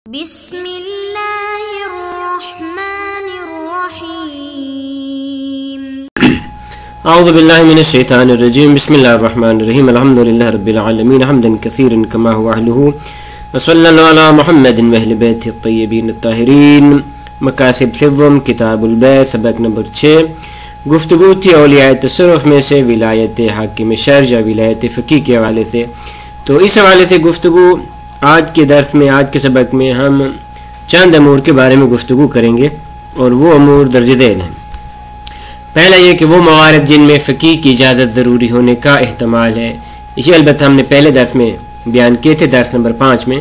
بسم اللہ الرحمن الرحیم اعوذ باللہ من الشیطان الرجیم بسم اللہ الرحمن الرحیم الحمد للہ رب العالمین حمدا کثیرا کما هو اہلہ وصلی اللہ علی محمد واہل بیتہ الطیبین الطاہرین مقاصد سوم کتاب البیع سبق نمبر 6 گفتگو تھی اولیاء تصرف میں سے ولایت حاکم شرع یا ولایت فقیہ کے حوالے سے. تو اس حوالے سے گفتگو آج کے درس میں آج کے سبق میں ہم چند امور کے بارے میں گفتگو کریں گے اور وہ امور درج ذیل ہیں. پہلا یہ کہ وہ موارد جن میں فقیہ کی اجازت ضروری ہونے کا احتمال ہے. اسی البتہ ہم نے پہلے درس میں بیان کیے تھے درس نمبر 5 میں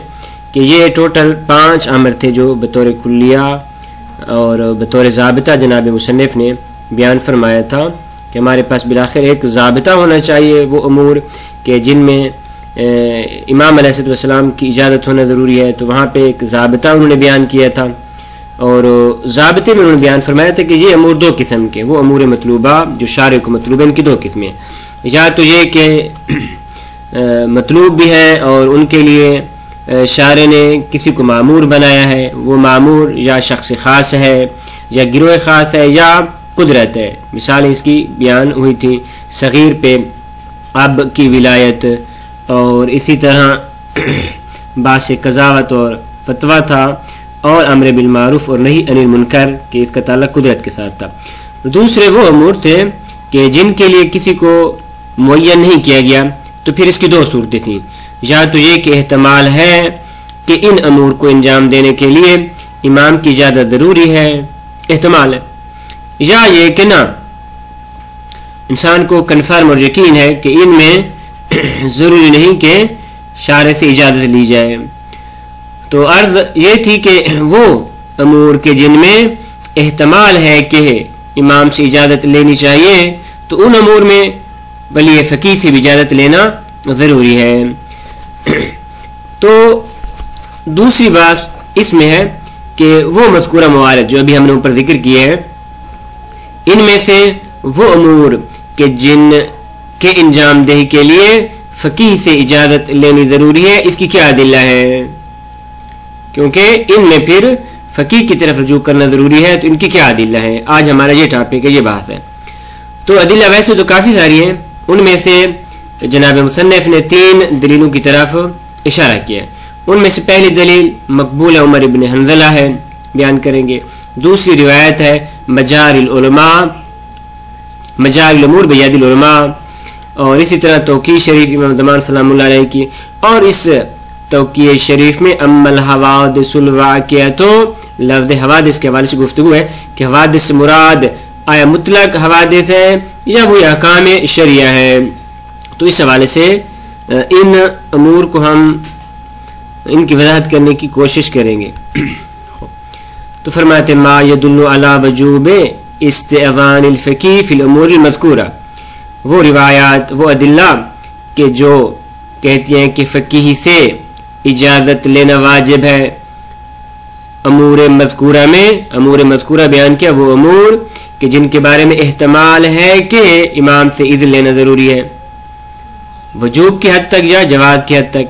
کہ یہ ٹوٹل 5 امر تھے جو بطور کلیہ اور بطور ضابطہ جناب مصنف نے بیان فرمایا تھا کہ ہمارے پاس بالآخر ایک ضابطہ ہونا چاہیے. وہ امور کہ جن میں امام علیہ السلام کی اجازت ہونا ضروری ہے، تو وہاں پہ ایک ضابطہ انہوں نے بیان کیا تھا اور ضابطے میں انہوں نے بیان فرمایا تھا کہ یہ امور 2 قسم کے، وہ امور مطلوبہ جو شارع کو مطلوب ہے، ان کی 2 قسمیں. یا تو یہ کہ مطلوب بھی ہیں اور ان کے لیے شارع نے کسی کو معمور بنایا ہے، وہ معمور یا شخص خاص ہے یا گروہ خاص ہے یا قدرت ہے. مثالیں اس کی بیان ہوئی تھی، صغیر پہ اب کی ولایت، اور اسی طرح باعث قضاوت اور فتویٰ تھا، اور امر بالمعروف اور نہی عن المنکر کہ اس کا تعلق قدرت کے ساتھ تھا. دوسرے وہ امور تھے کہ جن کے لیے کسی کو معین نہیں کیا گیا، تو پھر اس کی 2 صورتیں تھیں. یا تو یہ کہ احتمال ہے کہ ان امور کو انجام دینے کے لیے امام کی اجازت ضروری ہے، احتمال ہے، یا یہ کہ نہ انسان کو کنفرم اور یقین ہے کہ ان میں ضروری نہیں کہ شارع سے اجازت لی جائے. تو عرض یہ تھی کہ وہ امور کے جن میں احتمال ہے کہ امام سے اجازت لینی چاہیے، تو ان امور میں ولی فقیہ سے بھی اجازت لینا ضروری ہے. تو دوسری بات اس میں ہے کہ وہ مذکورہ موارد جو ابھی ہم نے اوپر ذکر کیے ہیں، ان میں سے وہ امور کہ جن کے انجام دہی کے لیے فقیہ سے اجازت لینی ضروری ہے، اس کی کیا ادلہ ہے؟ کیونکہ ان میں پھر فقیہ کی طرف رجوع کرنا ضروری ہے، تو ان کی کیا ادلہ ہے؟ آج ہمارا یہ ٹاپک ہے، یہ بحث ہے. تو ادلہ ویسے تو کافی ساری ہیں، ان میں سے جناب مصنف نے 3 دلیلوں کی طرف اشارہ کیا. ان میں سے پہلی دلیل مقبول عمر ابن حنظلہ ہے، بیان کریں گے. دوسری روایت ہے مجار الامور بیاد العلماء، اور اسی طرح توقیع شریف امام زمان سلام اللہ علیہ کی. اور اس توقیع شریف میں اما الحوادث الواقعۃ، لفظ حوادث کے حوالے سے گفتگو ہے کہ حوادث سے مراد آیا مطلق حوادث ہے یا وہ احکام شرعیہ ہے. تو اس حوالے سے ان امور کو ہم ان کی وضاحت کرنے کی کوشش کریں گے. تو فرماتے ما یدل علی وجوب استئذان الفقیہ فی الامور المذکورہ، وہ روایات، وہ ادلہ کہ جو کہتی ہیں کہ فقیہ سے اجازت لینا واجب ہے امور مذکورہ میں. امور مذکورہ بیان کیا وہ امور کہ جن کے بارے میں احتمال ہے کہ امام سے اذن لینا ضروری ہے، وجوب کی حد تک یا جواز کی حد تک.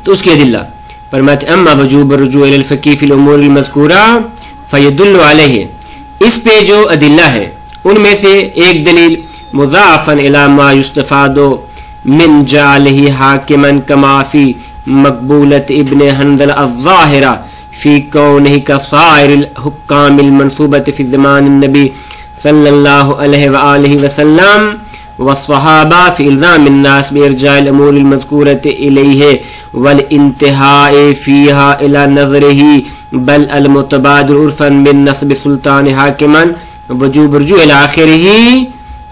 تو اس کی ادلہ فرماتے اما وجوب الرجوع الی الفقیہ فی الامور المذکورہ فیدل علیہ، اس پہ جو ادلہ ہے ان میں سے ایک دلیل مضافا الی ما یستفاد من جعلہ حاکما کما فی مقبولۃ ابن حنظلہ الظاہرہ فی کونہ کسائر الحکام المنصوبۃ فی زمان النبی صلی اللہ علیہ وآلہ وسلم والصحابہ فی الزام الناس بارجاع الامور المذکورۃ الیہ والانتہاء فیہا الی نظرہ بل المتبادر عرفا من نصب سلطان حاکما وجوب رجوع الاخرہ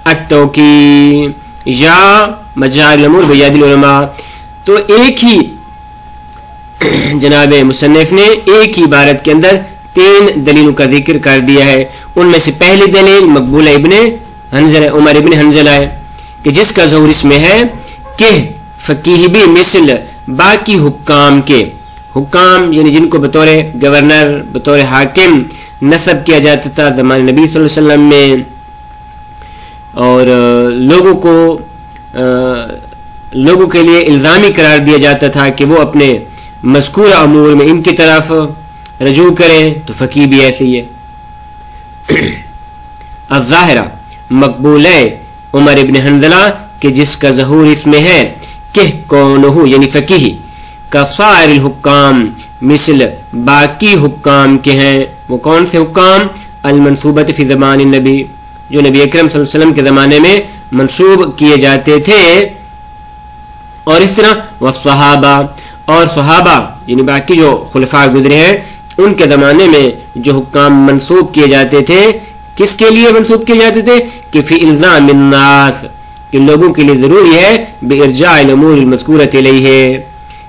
التوقیع یا مجار الامور بیاد العلماء. تو ایک ہی جناب مصنف نے ایک ہی عبارت کے اندر 3 دلیلوں کا ذکر کر دیا ہے. ان میں سے پہلی دلیل مقبول ابن حنظلہ عمر ابن حنظلہ ہے کہ جس کا ظہور اس میں ہے کہ فقیہ بھی مثل باقی حکام کے، حکام یعنی جن کو بطور گورنر بطور حاکم نصب کیا جاتا تھا زمان نبی صلی اللہ علیہ وسلم میں، اور لوگوں کے لیے الزامی قرار دیا جاتا تھا کہ وہ اپنے مذکورہ امور میں ان کی طرف رجوع کریں تو فقی بھی ایسے ہی ہے. الظاہرہ مقبول ہے عمر ابن حنظلہ کہ جس کا ظہور اس میں ہے کہ کونہ یعنی فقیہ کا سائر الحکام مثل باقی حکام کے ہیں. وہ کون سے حکام؟ المنصوبۃ فی زمان النبی، جو نبی اکرم صلی اللہ علیہ وسلم کے زمانے میں منصوب کیے جاتے تھے. اور اس طرح والصحابہ، اور صحابہ یعنی باقی جو خلفاء گزرے ہیں ان کے زمانے میں جو حکام منصوب کیے جاتے تھے، کس کے لیے منصوب کیے جاتے تھے؟ کہ فی الزام الناس، کہ لوگوں کے لیے ضروری ہے بارجاع الامور المذکورۃ الیہ،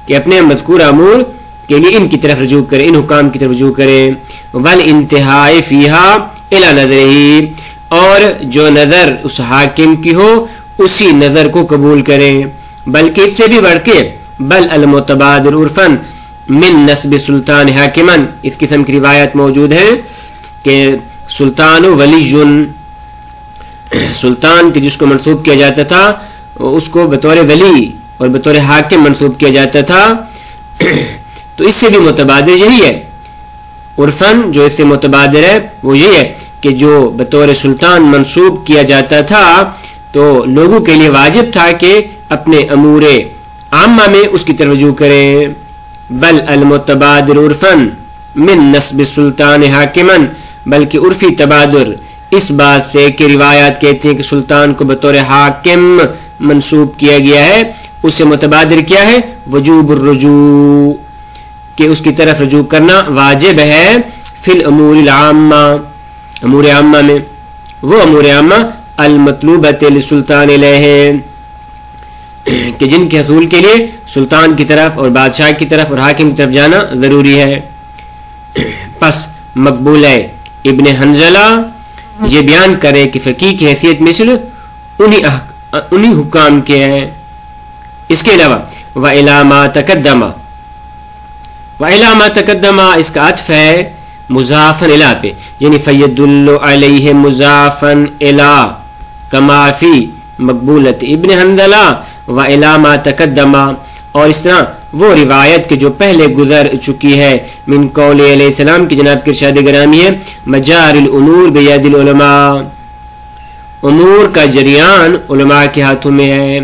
کہ اپنے مذکورہ امور کے لیے ان کی طرف رجوع کریں، ان حکام کی طرف رجوع کریں. والانتہاء فیہا الی نظرہ، اور جو نظر اس حاکم کی ہو اسی نظر کو قبول کریں. بلکہ اس سے بھی بڑھ کے بل المتبادر عرفاً من نسب سلطان حاکمن، اس قسم کی روایت موجود ہیں کہ سلطان و ولی، سلطان کے جس کو منصوب کیا جاتا تھا اس کو بطور ولی اور بطور حاکم منصوب کیا جاتا تھا. تو اس سے بھی متبادر یہی ہے، عرفاً جو اس سے متبادر ہے وہ یہ ہے کہ جو بطور سلطان منصوب کیا جاتا تھا تو لوگوں کے لیے واجب تھا کہ اپنے امور عامہ میں اس کی طرف رجوع کریں. بل المتبادر عرفاً من نسب سلطان حاکمن، بلکہ عرفی تبادر اس بات سے کہ روایات کہتے ہیں کہ سلطان کو بطور حاکم منصوب کیا گیا ہے، اس سے متبادر کیا ہے؟ وجوب الرجوع، کہ اس کی طرف رجوع کرنا واجب ہے فی الامور العامہ، امور عامہ میں. وہ امور عامہ المطلوبۃ للسلطان علیہ، کہ جن کے حصول کے لیے سلطان کی طرف اور بادشاہ کی طرف اور حاکم کی طرف جانا ضروری ہے. پس مقبول ہے ابن حنظلہ یہ بیان کرے کہ فقیہ کی حیثیت مثل انہی حکام کے ہیں. اس کے علاوہ وَإِلَى مَا تَقَدَّمَ، وَإِلَى مَا تَقَدَّمَ اس کا عطف ہے مضافاً الی پہ، یعنی فَيَدُلُّ عَلَيْهِ مضافاً الی کما فی مقبولت ابن حنظلہ وَإِلَى مَا تَقَدَّمَ. اور اس طرح وہ روایت کے جو پہلے گزر چکی ہے من قول علیہ السلام کی جناب کے ارشاد گرامی ہے مجار الامور بید العلماء، امور کا جریان علماء کے ہاتھوں میں ہے.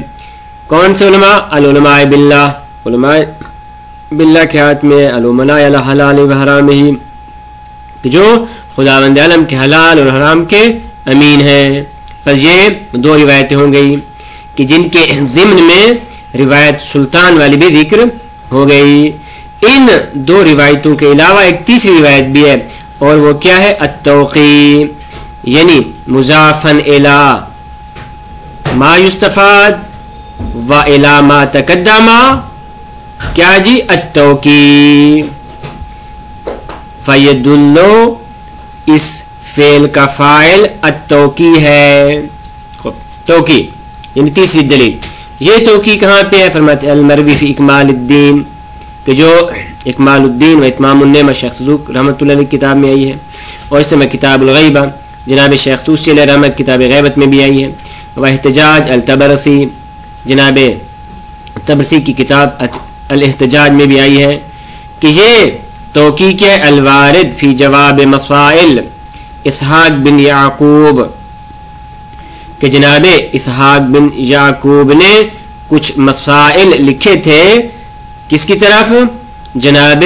کون سے علماء؟ العلماء باللہ، علماء باللہ کے ہاتھ میں، الامناء علی حلال و حرام ہی، کہ جو خداوند عالم کے حلال اور حرام کے امین ہیں. پس یہ دو روایتیں ہوں گئی کہ جن کے ضمن میں روایت سلطان والی بھی ذکر ہو گئی. ان دو روایتوں کے علاوہ ایک تیسری روایت بھی ہے اور وہ کیا ہے؟ التوقی، یعنی مضافاً الی ما یستفاد و الی ما تقدم، کیا جی؟ التوقی. فیدلو، اس فعل کا فاعل التوقی ہے. توقی یعنی تیسری دلیل. یہ توقی کہاں پہ ہے؟ فرماتے المروی فی اکمال الدین، کہ جو اکمال الدین و اتمام النعمہ شیخ صدوق رحمۃ اللہ علیہ کتاب میں آئی ہے، اور اس میں کتاب الغیبہ جناب شیخ طوسی علیہ رحمۃ کتاب غیبت میں بھی آئی ہے، و احتجاج الطبرسی جناب طبرسی کی کتاب الاحتجاج میں بھی آئی ہے کہ یہ توقی کیا ہے؟ الوارد فی جواب مسائل اسحاق بن یعقوب، کہ جناب اسحاق بن یعقوب نے کچھ مسائل لکھے تھے کس کی طرف؟ جناب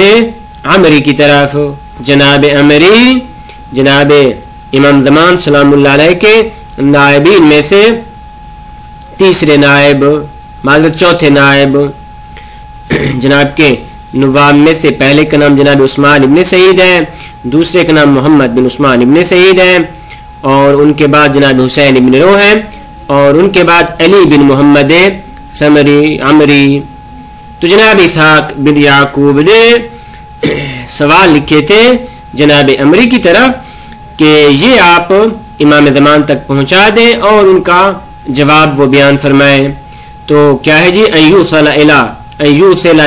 عمری کی طرف. جناب عمری جناب امام زمان سلام اللہ علیہ کے نائبین میں سے تیسرے نائب، معذرت چوتھے نائب، جناب کے نواب میں سے پہلے کا نام جناب عثمان ابن سعید ہے، دوسرے کا نام محمد بن عثمان ابن سعید ہے، اور ان کے بعد جناب حسین ابن رو ہے، اور ان کے بعد علی بن محمد سمری عمری. تو جناب اسحاق بن یعقوب نے سوال لکھے تھے جناب عمری کی طرف کہ یہ آپ امام زمان تک پہنچا دیں اور ان کا جواب وہ بیان فرمائیں. تو کیا ہے جی؟ ایوصل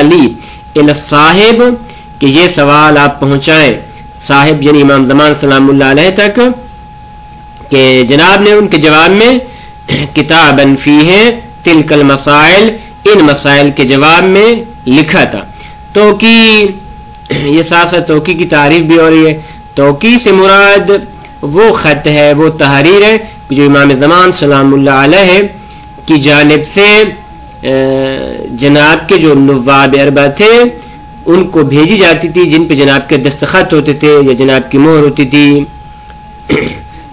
لی الی الصاحب، کہ یہ سوال آپ پہنچائیں صاحب یعنی امام زمان سلام اللہ علیہ تک، کہ جناب نے ان کے جواب میں کتاباً فیہ تلک المسائل، ان مسائل کے جواب میں لکھا تھا توقی، یہ ساتھ ساتھ توقی کی تعریف بھی ہو رہی ہے. توقی سے مراد وہ خط ہے، وہ تحریر ہے جو امام زمان سلام اللہ علیہ کی جانب سے جناب کے جو نواب اربع تھے ان کو بھیجی جاتی تھی، جن پہ جناب کے دستخط ہوتے تھے یا جناب کی مہر ہوتی تھی.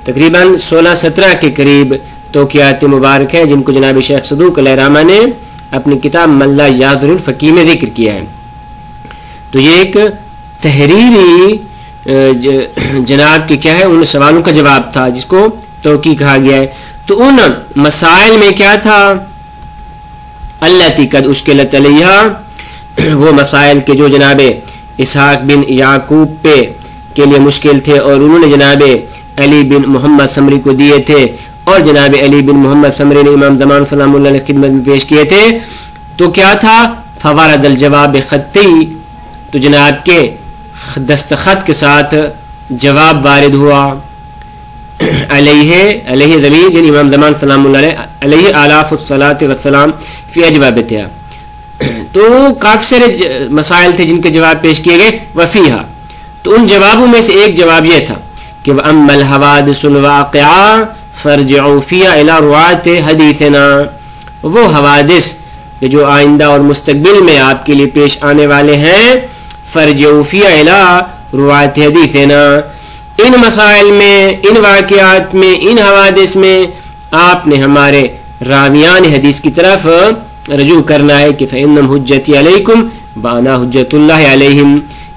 تقریباً 16-17 کے قریب توقیات مبارک ہیں جن کو جناب شیخ صدوق علیہ الرحمہ نے اپنی کتاب ملا یاذر الفقی میں ذکر کیا ہے. تو یہ ایک تحریری جناب کی کیا ہے ان سوالوں کا جواب تھا جس کو توقی کہا گیا ہے. تو ان مسائل میں کیا تھا؟ التی قد اشکلت علیہا، وہ مسائل کے جو جناب اسحاق بن یعقوب پہ کے لیے مشکل تھے اور انہوں نے جناب علی بن محمد سمری کو دیے تھے اور جناب علی بن محمد سمری نے امام زمان سلام اللہ علیہ خدمت میں پیش کیے تھے. تو کیا تھا؟ فوارد الجواب خطی، تو جناب کے دستخط کے ساتھ جواب وارد ہوا. علیہ ضمیر جن امام زمان سلام اللہ علیہ آلاف الصلاۃ والسلام فی اجوابتها. تو کافی سارے مسائل تھے جن کے جواب پیش کیے گئے. وفیہا، تو ان جوابوں میں سے ایک جواب یہ تھا کہ وَأَمَّا الْحَوَادِثُ الْوَاقِعَةُ فَارْجِعُوا فِيهَا إِلَىٰ رُوَاةِ حَدِيثِنَا، وہ حوادث جو آئندہ اور مستقبل میں آپ کے لیے پیش آنے والے ہیں، فَارْجِعُوا فِيهَا إِلَىٰ رُوَاةِ حَدِيثِنَا، ان مسائل میں، ان واقعات میں، ان حوادث میں آپ نے ہمارے راویان حدیث کی طرف رجوع کرنا ہے کہ فَإِنَّمْ حُجَّتِي عَلَيْكُمْ وَأَنَا حُجَّةُ اللَّهِ عَلَيْهِمْ،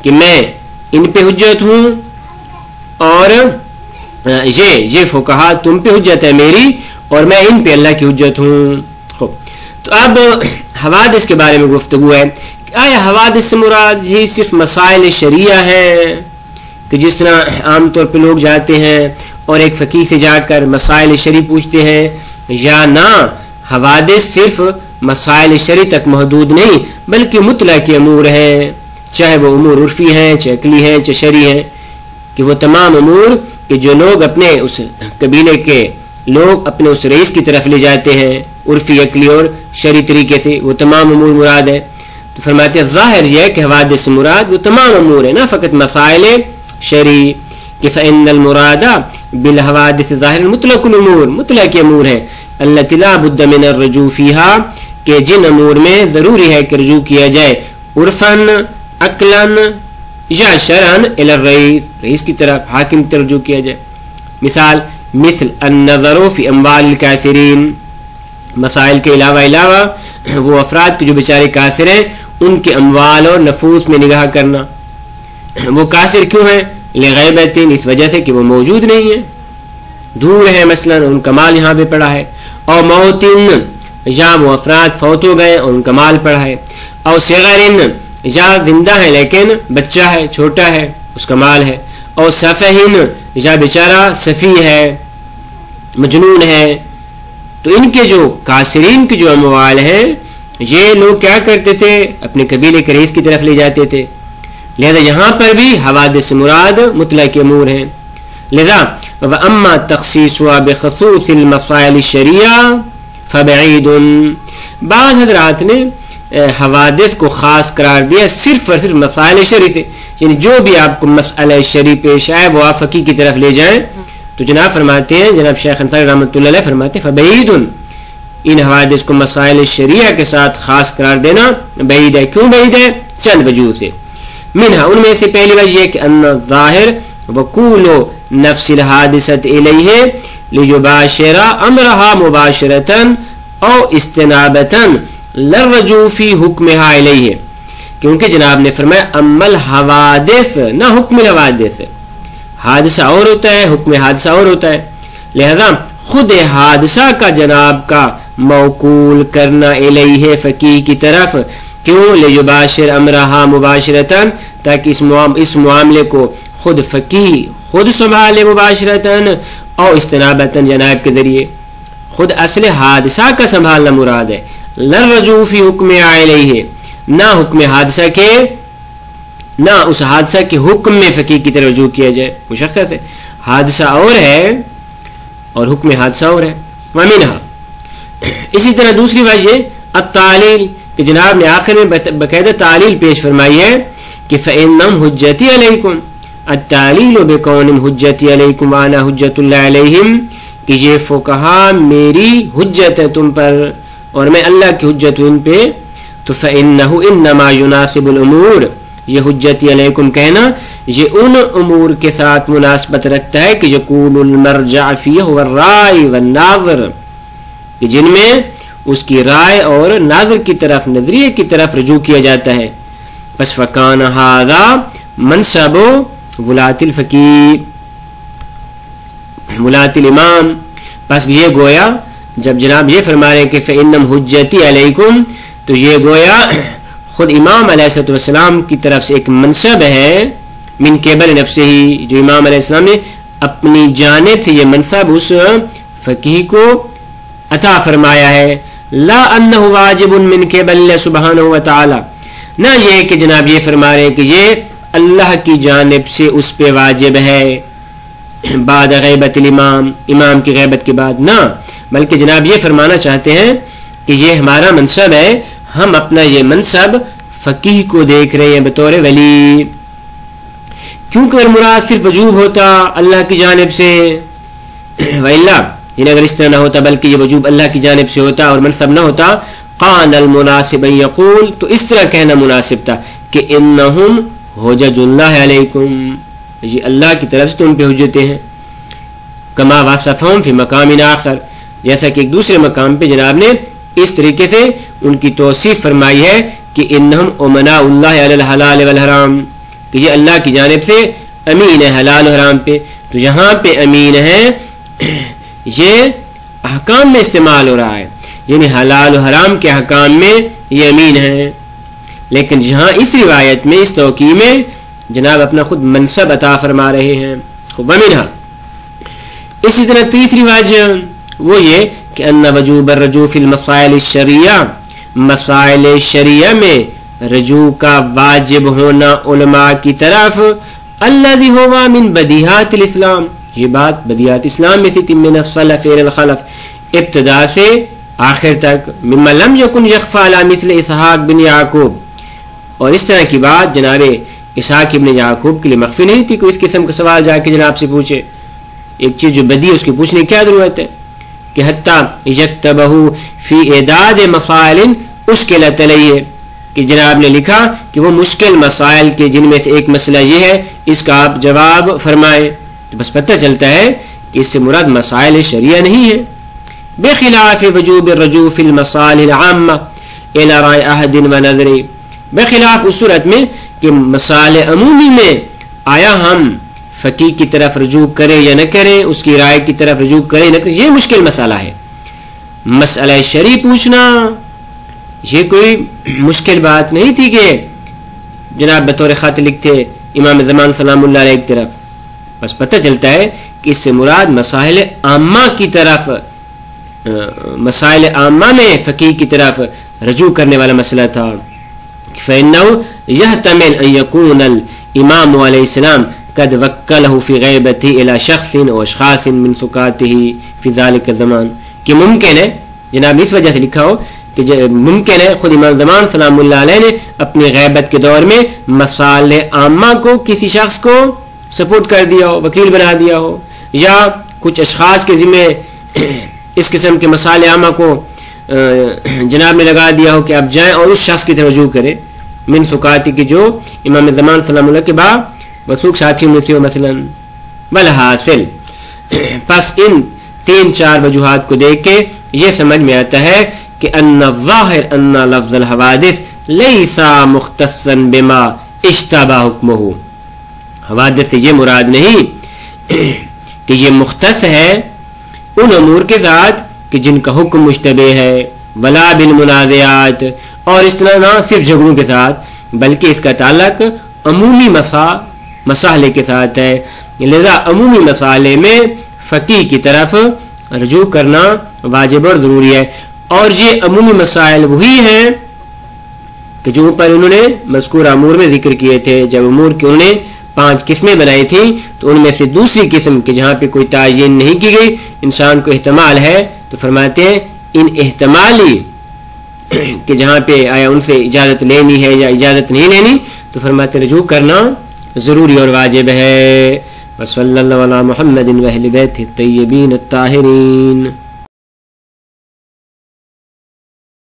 کہ میں ان پہ حجت ہوں اور یہ فقہا تم پہ حجت ہے میری اور میں ان پہ اللہ کی حجت ہوں. خوب، تو اب حوادث کے بارے میں گفتگو ہے کہ آیا حوادث سے مراد یہی صرف مسائل شریعہ ہیں کہ جس طرح عام طور پہ لوگ جاتے ہیں اور ایک فقیہ سے جا کر مسائل شرعی پوچھتے ہیں، یا نہ حوادث صرف مسائل شرعی تک محدود نہیں بلکہ مطلق امور ہیں، چاہے وہ امور عرفی ہیں، چاہے عقلی ہیں، چاہے شرعی ہیں، کہ وہ تمام امور کہ جو لوگ اپنے اس قبیلے کے لوگ اپنے اس رئیس کی طرف لے جاتے ہیں عرفی، عقلی اور شرعی طریقے سے، وہ تمام امور مراد ہیں. تو فرماتے ہیں ظاہر یہ ہے کہ حوادث سے مراد وہ تمام امور ہیں، نہ فقط مسائل شرعی، کہ فإن المراد بالحوادث ظاہر مطلق الامور، مطلق امور ہیں، التي لا بد من الرجوع فيها، کہ جن امور میں ضروری ہے کہ رجوع کیا جائے عرفاً، عقلاً یا شرعاً الی الرئیس، رئیس کی طرف، حاکم کی طرف رجوع کیا جائے. مثال مثل النظر فی اموال الکاسرین، مسائل کے علاوہ وہ افراد کے جو بیچارے کاسر ہیں ان کے اموال اور نفوس میں نگاہ کرنا. وہ کاسر کیوں ہیں؟ لغیبتین، اس وجہ سے کہ وہ موجود نہیں ہیں، دور ہے، مثلا ان کا مال یہاں پہ پڑا ہے. اور موتن، یا وہ افراد فوت ہو گئے اور ان کا مال پڑا ہے. اور صغرن، یا زندہ ہے لیکن بچہ ہے، چھوٹا ہے، اس کا مال ہے. اور سفہن، یا بیچارہ سفیہ ہے، مجنون ہے. تو ان کے جو کاسرین کے جو اموال ہیں یہ لوگ کیا کرتے تھے؟ اپنے قبیلے کے رئیس کی طرف لے جاتے تھے. لہذا یہاں پر بھی حوادث سے مراد مطلق امور ہیں. لذا وَأَمَّا تَخْصِيصُهَا بِخُصُوصِ الْمَسَائِلِ الشَّرْعِيَّةِ فَبَعِيدٌ، بعض حضرات نے حوادث کو خاص قرار دیا صرف اور صرف مسائل شرعی سے، یعنی جو بھی آپ کو مسئلہ شرعی پیش آئے وہ آپ فقیہ کی طرف لے جائیں. تو جناب فرماتے ہیں، جناب شیخ انصاری رحمۃ اللہ علیہ فرماتے ہیں فبعید، ان حوادث کو مسائل شریعہ کے ساتھ خاص قرار دینا بعید ہے. کیوں بعید ہے؟ چند وجوہ سے. منہا، ان میں سے پہلی وجہ یہ کہ ان ظاہر وقول نفس الحادثۃ الیہ لیباشر امرها مباشرۃ او استنابۃ للرجوع فی حکمها الیہ، کیونکہ جناب نے فرمایا اما الحوادث، نہ حکم الحوادث، حادثہ اور ہوتا ہے، حکم حادثہ اور ہوتا ہے. لہذا خود حادثہ کا جناب کا موکول کرنا الیہ فقیہ کی طرف، کیوں؟ لیباشر امرها مباشرۃ، تاکہ اس معاملے کو خود فقیہ خود سنبھالے مباشرتاً اور استنابتاً جناب کے ذریعے. خود اصل حادثہ کا سنبھالنا مراد ہے. للرجوع فی حکم علیہ، نہ حکم حادثہ کے، نہ اس حادثہ کے حکم میں فقیہ کی طرف رجوع کیا جائے. مشخص ہے حادثہ اور ہے اور حکم حادثہ اور ہے. ومنہا، اسی طرح دوسری وجہ التعلیل کہ جناب نے آخر میں باقاعدہ تعلیل پیش فرمائی ہے کہ فَإِنَّهُمْ حُجَّتِي عَلَيْكُمْ التعلیل بِقَوْنِهِمْ حُجَّتِي عَلَيْكُمْ وَأَنَا حُجَّةُ اللَّهِ عَلَيْهِمْ کہ یہ فقہا میری حجت ہے تم پر اور میں اللہ کی حجت ہوں ان پہ. تو فَإِنَّهُ إِنَّمَا يُنَاسِبُ الْأُمُورِ یہ حجتی علیکم کہنا یہ ان امور کے ساتھ مناسبت رکھتا ہے کہ یقول المرجع فیہ هو الرائے والناظر کہ جن میں اس کی رائے اور ناظر کی طرف نظریے کی طرف رجوع کیا جاتا ہے. پس فکان ھذا منصب ولاۃ الفقیہ ولاۃ الامام. پس یہ گویا جب جناب یہ فرما رہے ہیں کہ فإنم حجتی علیکم تو یہ گویا خود امام علیہ السلام کی طرف سے ایک منصب ہے من قبل نفسہ ہی جو امام علیہ السلام نے اپنی جانب سے یہ منصب اس فقیہ کو عطا فرمایا ہے. لا انہ واجب من قبل اللہ سبحانہ وتعالی نہ یہ کہ جناب یہ فرما رہے ہیں کہ یہ اللہ کی جانب سے اس پہ واجب ہے بعد غیبت الامام امام کی غیبت کے بعد نہ بلکہ جناب یہ فرمانا چاہتے ہیں کہ یہ ہمارا منصب ہے ہم اپنا یہ منصب فقیہ کو دیکھ رہے ہیں بطور ولی کیونکہ اگر مراد صرف وجوب ہوتا اللہ کی جانب سے وإلا یعنی اگر اس طرح نہ ہوتا بلکہ یہ وجوب اللہ کی جانب سے ہوتا اور منصب نہ ہوتا قان المناسب ان یقول تو اس طرح کہنا مناسب تھا کہ انہم حجج اللہ علیکم یہ اللہ کی طرف سے تم پہ حجتیں ہیں کما وصفہم فی مقام آخر جیسا کہ ایک دوسرے مقام پہ جناب نے اس طریقے سے ان کی توصیف فرمائی ہے کہ انہم امناء اللہ علی الحلال والحرام کہ یہ اللہ کی جانب سے امین ہے حلال و حرام پہ. تو یہاں پہ امین ہے یہ احکام میں استعمال ہو رہا ہے یعنی حلال و حرام کے احکام میں یہ امین ہے لیکن جہاں اس روایت میں اس توقیع میں جناب اپنا خود منصب عطا فرما رہے ہیں. خوب منہا اسی طرح تیسری وجہ وہ یہ کہ ان وجوب الرجوع فی المسائل الشریعہ مسائل شریعہ میں رجوع کا واجب ہونا علماء کی طرف الذی ہوا من بدیہات الاسلام یہ بات بدیہات اسلام میں سے تھی من السلف الى الخلف ابتدا سے آخر تک مما لم یکن یخفی علی مثل اسحاق بن یعقوب اور اس طرح کی بات جناب اسحاق ابن یعقوب کے لیے مخفی نہیں تھی کہ اس قسم کا سوال جا کے جناب سے پوچھے ایک چیز جو بدی اس کی پوچھنے کی کیا ضرورت ہے کہ حتیٰ یکتبہ فی اعداد مسائل اشکلت علیہ کہ جناب نے لکھا کہ وہ مشکل مسائل کے جن میں سے ایک مسئلہ یہ ہے اس کا آپ جواب فرمائیں تو بس پتہ چلتا ہے کہ اس سے مراد مسائل شریعہ نہیں ہے. بخلاف وجوب الرجوع فی المصالح العامہ الی رائے احد و نظر بخلاف اس صورت میں کہ مسائل عمومی میں آیا ہم فقیہ کی طرف رجوع کریں یا نہ کریں اس کی رائے کی طرف رجوع کریں نہ کریں یہ مشکل مسئلہ ہے. مسئلہ شرعی پوچھنا یہ کوئی مشکل بات نہیں تھی کہ جناب بطور خط لکھتے امام زمان سلام اللہ علیہ کی طرف بس پتہ چلتا ہے کہ اس سے مراد مسائل عامہ کی طرف مسائل عامہ میں فقیہ کی طرف رجوع کرنے والا مسئلہ تھا. فإنه يحتمل أن يكون الإمام عليه السلام قد وكله في غيبته إلى شخص أو أشخاص من ثقاته في ذلك الزمان کہ ممکن ہے جناب اس وجہ سے لکھا ہو کہ ممکن ہے خود امام زمان سلام اللہ علیہ نے اپنی غیبت کے دور میں مسائل عامہ کو کسی شخص کو سپورٹ کر دیا ہو وکیل بنا دیا ہو یا کچھ اشخاص کے ذمہ اس قسم کے مسائل عامہ کو جناب نے لگا دیا ہو کہ آپ جائیں اور اس شخص کی طرف رجوع کریں من ثقاتی کی جو امام زمان سلام اللہ کے بعد وثوق ساتھیوں میں تھے مثلا بالحاصل. پس ان 3-4 وجوہات کو دیکھ کے یہ سمجھ میں آتا ہے کہ ان الظاہر ان لفظ الحوادث لیس مختصا بما اشتبہ حکمہ حوادث سے یہ مراد نہیں کہ یہ مختص ہے ان امور کے ساتھ کہ جن کا حکم مشتبہ ہے ولا بالمنازعات اور اس طرح نہ صرف جھگڑوں کے ساتھ بلکہ اس کا تعلق عمومی مسائل کے ساتھ ہے. لذا عمومی مسائل میں فقیہ کی طرف رجوع کرنا واجب اور ضروری ہے. اور یہ عمومی مسائل وہی ہیں کہ جو اوپر انہوں نے مذکور امور میں ذکر کیے تھے. جب امور کی انہوں نے 5 قسمیں بنائی تھیں تو ان میں سے دوسری قسم کہ جہاں پہ کوئی تعین نہیں کی گئی انسان کو احتمال ہے تو فرماتے ہیں ان احتمالی کہ جہاں پہ آیا ان سے اجازت لینی ہے یا اجازت نہیں لینی، تو فرماتے رجوع کرنا ضروری اور واجب ہے. وصلی اللہ علی محمد و اہل بیتہ الطیبین الطاہرین.